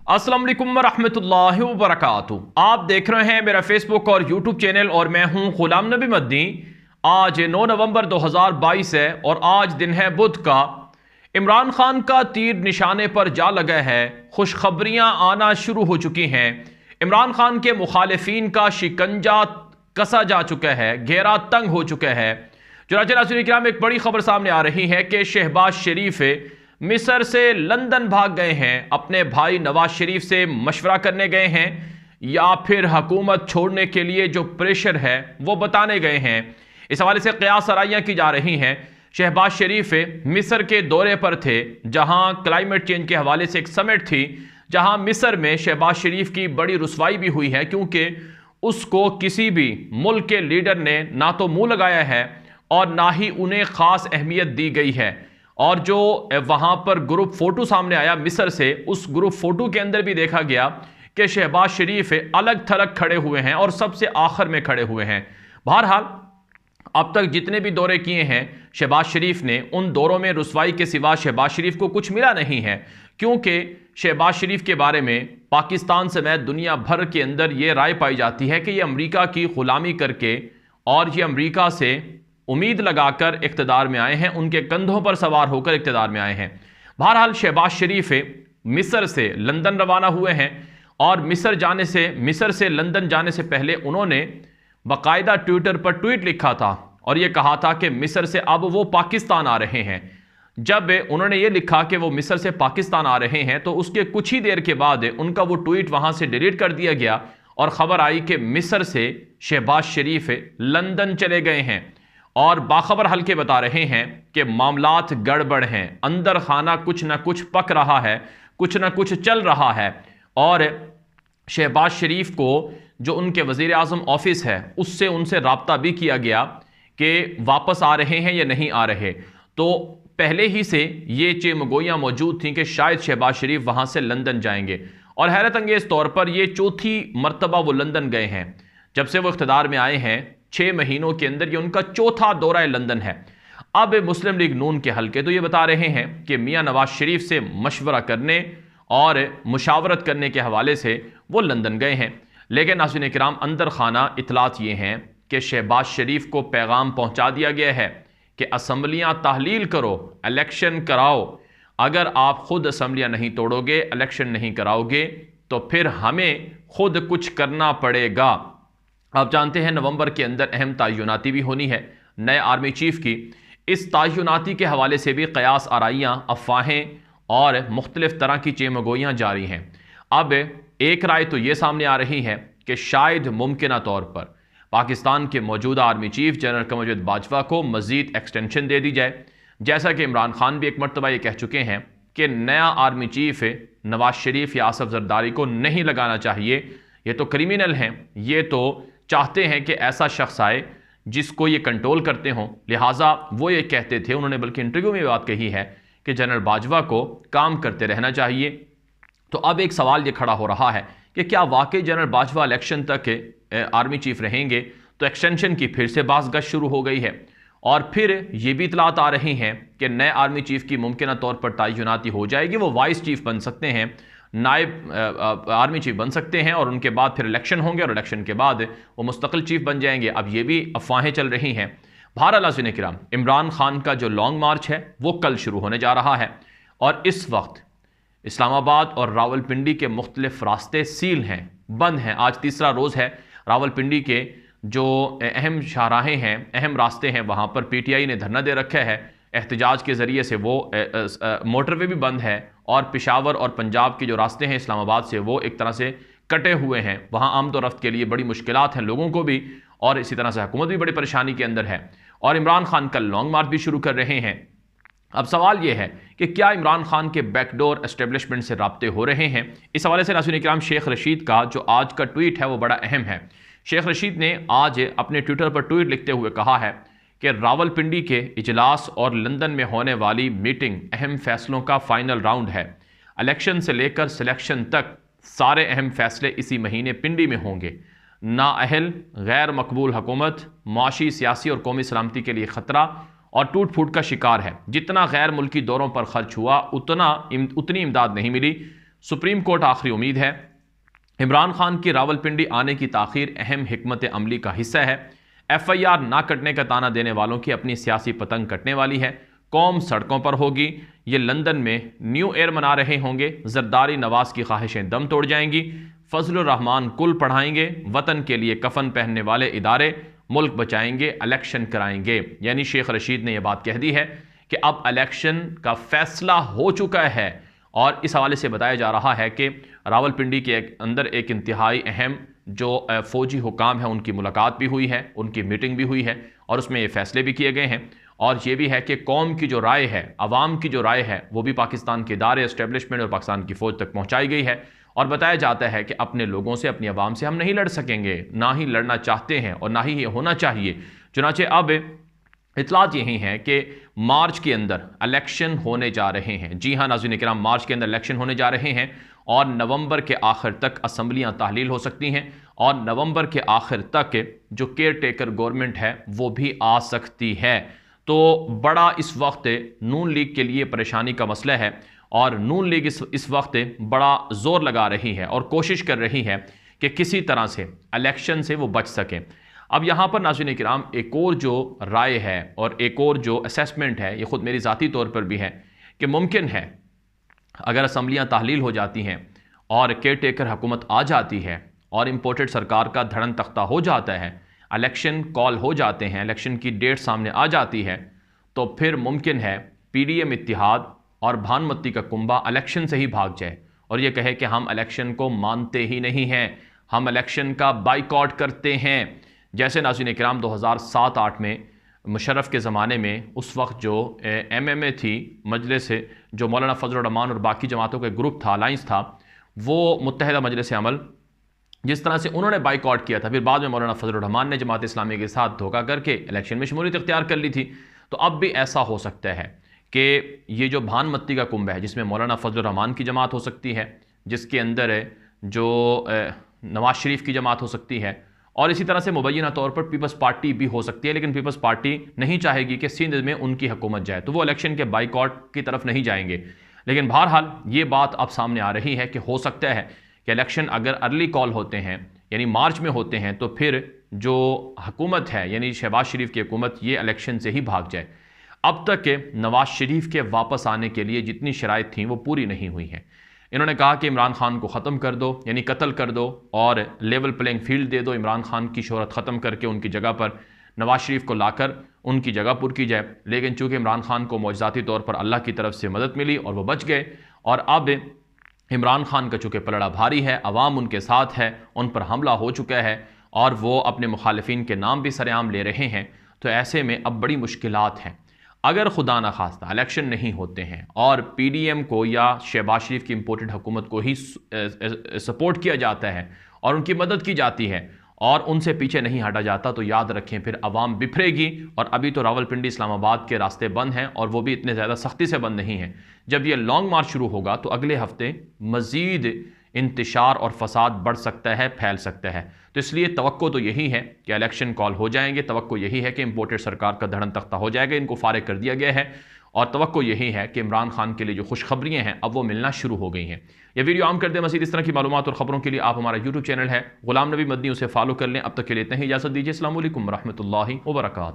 अस्सलाम वालेकुम रहमतुल्लाहि व बरकातुहू। आप देख रहे हैं मेरा फेसबुक और यूट्यूब चैनल और मैं हूं गुलाम नबी मदनी। आज 9 नवंबर 2022 है और आज दिन है बुध का। इमरान खान का तीर निशाने पर जा लगा है, खुशखबरियां आना शुरू हो चुकी हैं। इमरान खान के मुखालिफिन का शिकंजा कसा जा चुका है, घेरा तंग हो चुका है। चुनांचे नाज़रीन किराम, एक बड़ी खबर सामने आ रही है कि शहबाज शरीफ मिस्र से लंदन भाग गए हैं, अपने भाई नवाज शरीफ से मशवरा करने गए हैं या फिर हुकूमत छोड़ने के लिए जो प्रेशर है वो बताने गए हैं। इस हवाले से क़यास आराइयाँ की जा रही हैं। शहबाज शरीफ मिस्र के दौरे पर थे, जहां क्लाइमेट चेंज के हवाले से एक समिट थी, जहां मिस्र में शहबाज शरीफ की बड़ी रुसवाई भी हुई है, क्योंकि उसको किसी भी मुल्क के लीडर ने ना तो मुंह लगाया है और ना ही उन्हें ख़ास अहमियत दी गई है। और जो वहाँ पर ग्रुप फ़ोटो सामने आया मिस्र से, उस ग्रुप फ़ोटो के अंदर भी देखा गया कि शहबाज शरीफ अलग थलग खड़े हुए हैं और सबसे आखिर में खड़े हुए हैं। बहरहाल अब तक जितने भी दौरे किए हैं शहबाज शरीफ ने, उन दौरों में रुसवाई के सिवा शहबाज शरीफ को कुछ मिला नहीं है, क्योंकि शहबाज शरीफ के बारे में पाकिस्तान समेत दुनिया भर के अंदर ये राय पाई जाती है कि ये अमेरिका की ग़ुलामी करके और ये अमेरिका से उम्मीद लगाकर इक़्तिदार में आए हैं, उनके कंधों पर सवार होकर इक़्तिदार में आए हैं। बहरहाल शहबाज शरीफ मिस्र से लंदन रवाना हुए हैं और मिस्र से लंदन जाने से पहले उन्होंने बाकायदा ट्विटर पर ट्वीट लिखा था और ये कहा था कि मिस्र से अब वो पाकिस्तान आ रहे हैं। जब उन्होंने ये लिखा कि वो मिस्र से पाकिस्तान आ रहे हैं तो उसके कुछ ही देर के बाद उनका वो ट्वीट वहाँ से डिलीट कर दिया गया और ख़बर आई कि मिस्र से शहबाज शरीफ लंदन चले गए हैं। और बाखबर हल्के बता रहे हैं कि मामलात गड़बड़ हैं, अंदर खाना कुछ ना कुछ पक रहा है, कुछ ना कुछ चल रहा है। और शहबाज शरीफ को जो उनके वज़ीर आज़म ऑफिस है उससे उनसे रब्ता भी किया गया कि वापस आ रहे हैं या नहीं आ रहे। तो पहले ही से ये चेमगोइयाँ मौजूद थीं कि शायद शहबाज शरीफ वहाँ से लंदन जाएंगे। और हैरत अंगेज़ तौर पर ये चौथी मरतबा वो लंदन गए हैं जब से वो इख्तिदार में आए हैं। 6 महीनों के अंदर ये उनका चौथा दौरा लंदन है। अब मुस्लिम लीग नून के हल्के तो ये बता रहे हैं कि मियां नवाज शरीफ से मशवरा करने और मुशावरत करने के हवाले से वो लंदन गए हैं। लेकिन नाज़रीन किराम, अंदर खाना इतलात ये हैं कि शहबाज शरीफ को पैगाम पहुंचा दिया गया है कि असम्बलियां तहलील करो, इलेक्शन कराओ। अगर आप खुद असम्बलियां नहीं तोड़ोगे, इलेक्शन नहीं कराओगे, तो फिर हमें खुद कुछ करना पड़ेगा। आप जानते हैं नवंबर के अंदर अहम तयनाती भी होनी है नए आर्मी चीफ की। इस तयनाती के हवाले से भी क़यास आराइयाँ, अफवाहें और मुख्तलिफ तरह की चेमगोइयाँ जारी हैं। अब एक राय तो ये सामने आ रही है कि शायद मुमकिन तौर पर पाकिस्तान के मौजूदा army chief general Qamar Javed Bajwa को मज़ीद एक्सटेंशन दे दी जाए, जैसा कि इमरान खान भी एक मरतबा ये कह चुके हैं कि नया आर्मी चीफ नवाज शरीफ या आसफ जरदारी को नहीं लगाना चाहिए, ये तो क्रिमिनल हैं, ये तो चाहते हैं कि ऐसा शख्स आए जिसको ये कंट्रोल करते हों। लिहाजा वो ये कहते थे, उन्होंने बल्कि इंटरव्यू में बात कही है कि जनरल बाजवा को काम करते रहना चाहिए। तो अब एक सवाल ये खड़ा हो रहा है कि क्या वाकई जनरल बाजवा इलेक्शन तक आर्मी चीफ रहेंगे? तो एक्सटेंशन की फिर से बाज़गश्त शुरू हो गई है और फिर ये भी इतलात आ रही हैं कि नए आर्मी चीफ की मुमकिन तौर पर तयनाती हो जाएगी। वो वाइस चीफ बन सकते हैं, नायब आर्मी चीफ बन सकते हैं और उनके बाद फिर इलेक्शन होंगे और इलेक्शन के बाद वो मुस्तकिल चीफ बन जाएंगे। अब ये भी अफवाहें चल रही हैं। बहरहाल नाज़रीन किराम, इमरान खान का जो लॉन्ग मार्च है वो कल शुरू होने जा रहा है और इस वक्त इस्लामाबाद और रावलपिंडी के मुख्तलिफ रास्ते सील हैं, बंद हैं। आज तीसरा रोज़ है। रावलपिंडी के जो अहम शाहराहें हैं, अहम रास्ते हैं, वहाँ पर PTI ने धरना दे रखा है। एहतजाज के ज़रिए से वो मोटरवे भी बंद है और पेशावर और पंजाब के जो रास्ते हैं इस्लामाबाद से, वो एक तरह से कटे हुए हैं। वहाँ आमद और रफ्त के लिए बड़ी मुश्किलात हैं लोगों को भी और इसी तरह से हुकूमत भी बड़ी परेशानी के अंदर है। और इमरान खान कल लॉन्ग मार्च भी शुरू कर रहे हैं। अब सवाल ये है कि क्या इमरान खान के बैकडोर एस्टेब्लिशमेंट से राब्ते हो रहे हैं? इस हवाले से नाज़रीन किराम, शेख रशीद का जो आज का ट्वीट है वो बड़ा अहम है। शेख रशीद ने आज अपने ट्विटर पर ट्वीट लिखते हुए कहा है कि रावलपिंडी के इजलास और लंदन में होने वाली मीटिंग अहम फैसलों का फाइनल राउंड है। इलेक्शन से लेकर सिलेक्शन तक सारे अहम फैसले इसी महीने पिंडी में होंगे। नाअहल, गैर मकबूल हुकूमत माशी, सियासी और कौमी सलामती के लिए ख़तरा और टूट फूट का शिकार है। जितना गैर मुल्की दौरों पर खर्च हुआ उतनी इमदाद नहीं मिली। सुप्रीम कोर्ट आखिरी उम्मीद है। इमरान खान की रावलपिंडी आने की ताखीर अहम हिकमत अमली का हिस्सा है। FIR ना कटने का ताना देने वालों की अपनी सियासी पतंग कटने वाली है। कौम सड़कों पर होगी। ये लंदन में न्यू ईयर मना रहे होंगे। जरदारी नवाज की ख्वाहिशें दम तोड़ जाएंगी। फजलुर रहमान कुल पढ़ाएंगे। वतन के लिए कफन पहनने वाले इदारे मुल्क बचाएंगे, इलेक्शन कराएंगे। यानी शेख रशीद ने यह बात कह दी है कि अब इलेक्शन का फैसला हो चुका है। और इस हवाले से बताया जा रहा है कि रावलपिंडी के अंदर एक इंतहाई अहम जो फौजी हुकाम है उनकी मुलाकात भी हुई है, उनकी मीटिंग भी हुई है और उसमें ये फैसले भी किए गए हैं। और ये भी है कि कौम की जो राय है, अवाम की जो राय है, वो भी पाकिस्तान के इदारे, एस्टेब्लिशमेंट और पाकिस्तान की फ़ौज तक पहुँचाई गई है। और बताया जाता है कि अपने लोगों से, अपनी अवाम से हम नहीं लड़ सकेंगे, ना ही लड़ना चाहते हैं और ना ही ये होना चाहिए। चुनांचे अब इतलात यही हैं कि मार्च के अंदर इलेक्शन होने जा रहे हैं। जी हाँ नाज़रीन किराम, मार्च के अंदर इलेक्शन होने जा रहे हैं और नवंबर के आखिर तक असम्बलियाँ तहलील हो सकती हैं और नवंबर के आखिर तक जो केयर टेकर गवर्नमेंट है वो भी आ सकती है। तो बड़ा इस वक्त नून लीग के लिए परेशानी का मसला है और नून लीग इस वक्त बड़ा ज़ोर लगा रही है और कोशिश कर रही है कि किसी तरह से इलेक्शन से वो बच सकें। अब यहाँ पर नाज़रीन किराम एक और जो राय है और एक और जो असेसमेंट है, ये ख़ुद मेरी ज़ाती तौर पर भी है कि मुमकिन है अगर असम्बलियाँ तहलील हो जाती हैं और केयर टेकर हुकूमत आ जाती है और इम्पोर्टेड सरकार का धड़न तख्ता हो जाता है, इलेक्शन कॉल हो जाते हैं, इलेक्शन की डेट सामने आ जाती है, तो फिर मुमकिन है PDM इत्तिहाद और भानुमती का कुंबा इलेक्शन से ही भाग जाए और ये कहे कि हम इलेक्शन को मानते ही नहीं हैं, हम इलेक्शन का बाइकआउट करते हैं। जैसे नाज़रीन किराम 2007-8 में मुशर्रफ के ज़माने में उस वक्त जो MMA थी, मजलिस जो मौलाना फजलुर रहमान और बाकी जमातों का ग्रुप था, अलाइंस था, वो मुत्तहिदा मजलिस अमल जिस तरह से उन्होंने बाइकआउट किया था, फिर बाद में मौलाना फजलुर रहमान ने जमात इस्लामी के साथ धोखा करके इलेक्शन में शमूलियत इख्तियार कर ली थी। तो अब भी ऐसा हो सकता है कि ये जो भानुमती का कुंभ है जिसमें मौलाना फजलुर रहमान की जमात हो सकती है, जिसके अंदर जो नवाज शरीफ की जमात हो सकती है और इसी तरह से मुबैना तौर पर पीपल्स पार्टी भी हो सकती है, लेकिन पीपल्स पार्टी नहीं चाहेगी कि सिंध में उनकी हुकूमत जाए, तो वो इलेक्शन के बाइकआउट की तरफ नहीं जाएंगे। लेकिन बहरहाल ये बात अब सामने आ रही है कि हो सकता है कि इलेक्शन अगर अर्ली कॉल होते हैं यानी मार्च में होते हैं तो फिर जो हुकूमत है यानी शहबाज शरीफ की हुकूमत ये इलेक्शन से ही भाग जाए। अब तक के नवाज शरीफ के वापस आने के लिए जितनी शराइत थी वो पूरी नहीं हुई हैं। इन्होंने कहा कि इमरान खान को ख़त्म कर दो यानी कत्ल कर दो और लेवल प्लेइंग फील्ड दे दो, इमरान खान की शोहरत ख़त्म करके उनकी जगह पर नवाज शरीफ को लाकर उनकी जगह पुर की जाए। लेकिन चूँकि इमरान खान को मौजज़ाती तौर पर अल्लाह की तरफ से मदद मिली और वो बच गए और अब इमरान खान का चूँकि पलड़ा भारी है, अवाम उनके साथ है, उन पर हमला हो चुका है और वो अपने मुखालिफिन के नाम भी सरेआम ले रहे हैं, तो ऐसे में अब बड़ी मुश्किलात हैं। अगर खुदा न खास्ता इलेक्शन नहीं होते हैं और PDM को या शहबाज शरीफ की इम्पोर्टेड हुकूमत को ही सपोर्ट किया जाता है और उनकी मदद की जाती है और उनसे पीछे नहीं हटा जाता, तो याद रखें फिर अवाम बिखरेगी। और अभी तो रावलपिंडी इस्लामाबाद के रास्ते बंद हैं और वो भी इतने ज़्यादा सख्ती से बंद नहीं हैं। जब ये लॉन्ग मार्च शुरू होगा तो अगले हफ्ते मज़ीद इंतशार और फसाद बढ़ सकता है, फैल सकता है। तो इसलिए तवक्को तो यही है कि इलेक्शन कॉल हो जाएंगे, तवक्को यही है कि इम्पोर्टेड सरकार का धड़न तख्ता हो जाएगा, इनको फारिग कर दिया गया है और तवक्को यही है कि इमरान खान के लिए जो खुशखबरियाँ हैं अब वो मिलना शुरू हो गई हैं। ये वीडियो आम कर दें। मज़ीद इस तरह की मालूमात और ख़बरों के लिए आप हमारा YouTube चैनल है गुलाम नबी मदनी, उसे फॉलो कर लें। अब तक के लिए इतना ही इजाज़त दीजिए। अस्सलामु अलैकुम रहमतुल्लाहि व बरकातहू।